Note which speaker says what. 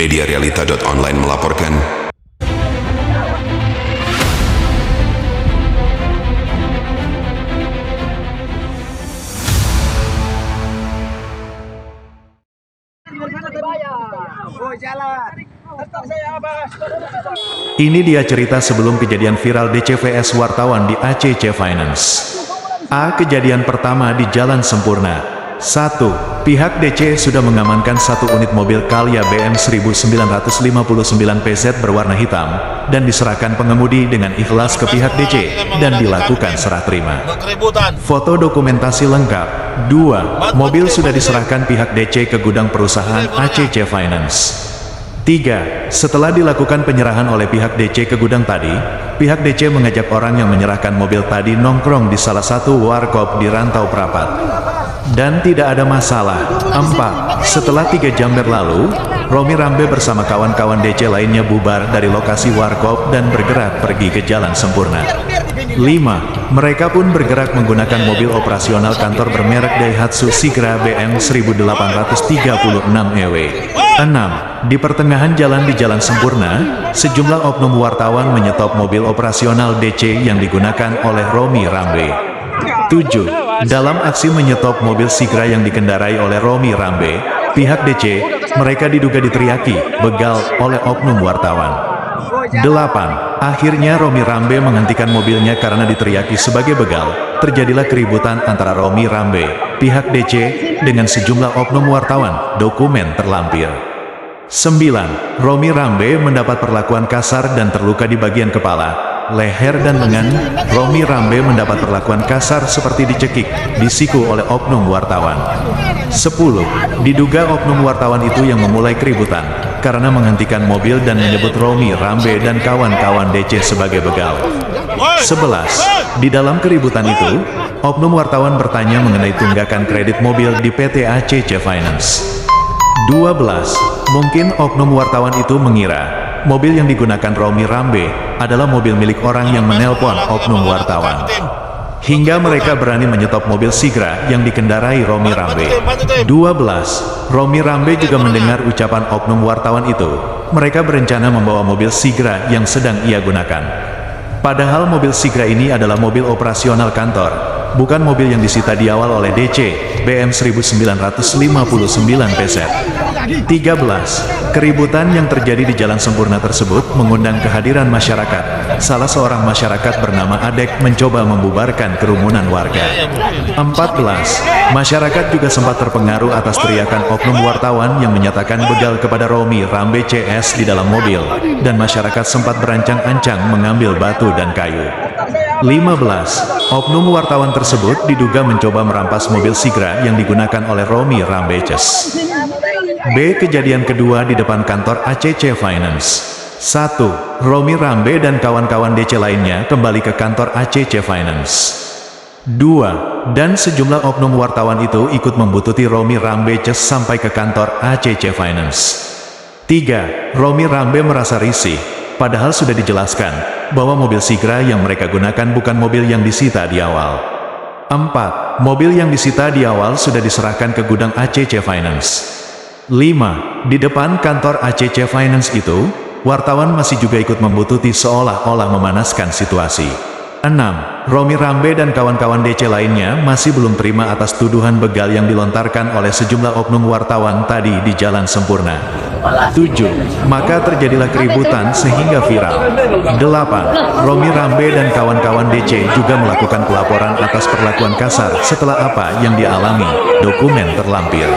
Speaker 1: Mediarealita.online melaporkan.
Speaker 2: Ini dia cerita sebelum kejadian viral DCVS wartawan di ACC Finance. A. Kejadian pertama di Jalan Sempurna. 1. Pihak DC sudah mengamankan satu unit mobil Calya BM 1959 PZ berwarna hitam, dan diserahkan pengemudi dengan ikhlas ke pihak DC, dan dilakukan serah terima. Foto dokumentasi lengkap. 2. Mobil sudah diserahkan pihak DC ke gudang perusahaan ACC Finance. 3. Setelah dilakukan penyerahan oleh pihak DC ke gudang tadi, pihak DC mengajak orang yang menyerahkan mobil tadi nongkrong di salah satu warkop di Rantau Prapat. Dan tidak ada masalah. 4. Setelah 3 jam berlalu, Romi Rambe bersama kawan-kawan DC lainnya bubar dari lokasi warkop dan bergerak pergi ke Jalan Sempurna. 5. Mereka pun bergerak menggunakan mobil operasional kantor bermerek Daihatsu Sigra BM 1836 EW. 6. Di pertengahan jalan di Jalan Sempurna, sejumlah oknum wartawan menyetop mobil operasional DC yang digunakan oleh Romi Rambe. 7. Dalam aksi menyetop mobil Sigra yang dikendarai oleh Romi Rambe, pihak DC, mereka diduga diteriaki, begal, oleh oknum wartawan. 8. Akhirnya Romi Rambe menghentikan mobilnya karena diteriaki sebagai begal. Terjadilah keributan antara Romi Rambe, pihak DC, dengan sejumlah oknum wartawan. Dokumen terlampir. 9. Romi Rambe mendapat perlakuan kasar dan terluka di bagian kepala, leher dan lengan. Romi Rambe mendapat perlakuan kasar seperti dicekik, disiku oleh oknum wartawan. 10. Diduga oknum wartawan itu yang memulai keributan, karena menghentikan mobil dan menyebut Romi Rambe dan kawan-kawan DC sebagai begal. 11. Di dalam keributan itu, oknum wartawan bertanya mengenai tunggakan kredit mobil di PT ACC Finance. 12. Mungkin oknum wartawan itu mengira mobil yang digunakan Romi Rambe adalah mobil milik orang yang menelpon oknum wartawan. Hingga mereka berani menyetop mobil Sigra yang dikendarai Romi Rambe. 12. Romi Rambe juga mendengar ucapan oknum wartawan itu. Mereka berencana membawa mobil Sigra yang sedang ia gunakan. Padahal mobil Sigra ini adalah mobil operasional kantor, bukan mobil yang disita di awal oleh DC, BM 1959 PZ. 13. Keributan yang terjadi di Jalan Sempurna tersebut mengundang kehadiran masyarakat. Salah seorang masyarakat bernama Adek mencoba membubarkan kerumunan warga. 14. Masyarakat juga sempat terpengaruh atas teriakan oknum wartawan yang menyatakan begal kepada Romi Rambe CS di dalam mobil, dan masyarakat sempat berancang-ancang mengambil batu dan kayu. 15. Oknum wartawan tersebut diduga mencoba merampas mobil Sigra yang digunakan oleh Romi Rambe CS. B. Kejadian kedua di depan kantor ACC Finance. 1. Romi Rambe dan kawan-kawan DC lainnya kembali ke kantor ACC Finance. 2. Dan sejumlah oknum wartawan itu ikut membuntuti Romi Rambe CS sampai ke kantor ACC Finance. 3. Romi Rambe merasa risih, padahal sudah dijelaskan bahwa mobil Sigra yang mereka gunakan bukan mobil yang disita di awal. 4. Mobil yang disita di awal sudah diserahkan ke gudang ACC Finance. 5. Di depan kantor ACC Finance itu, wartawan masih juga ikut membuntuti seolah-olah memanaskan situasi. 6. Romi Rambe dan kawan-kawan DC lainnya masih belum terima atas tuduhan begal yang dilontarkan oleh sejumlah oknum wartawan tadi di Jalan Sempurna. 7. Maka terjadilah keributan sehingga viral. 8. Romi Rambe dan kawan-kawan DC juga melakukan pelaporan atas perlakuan kasar setelah apa yang dialami. Dokumen terlampir.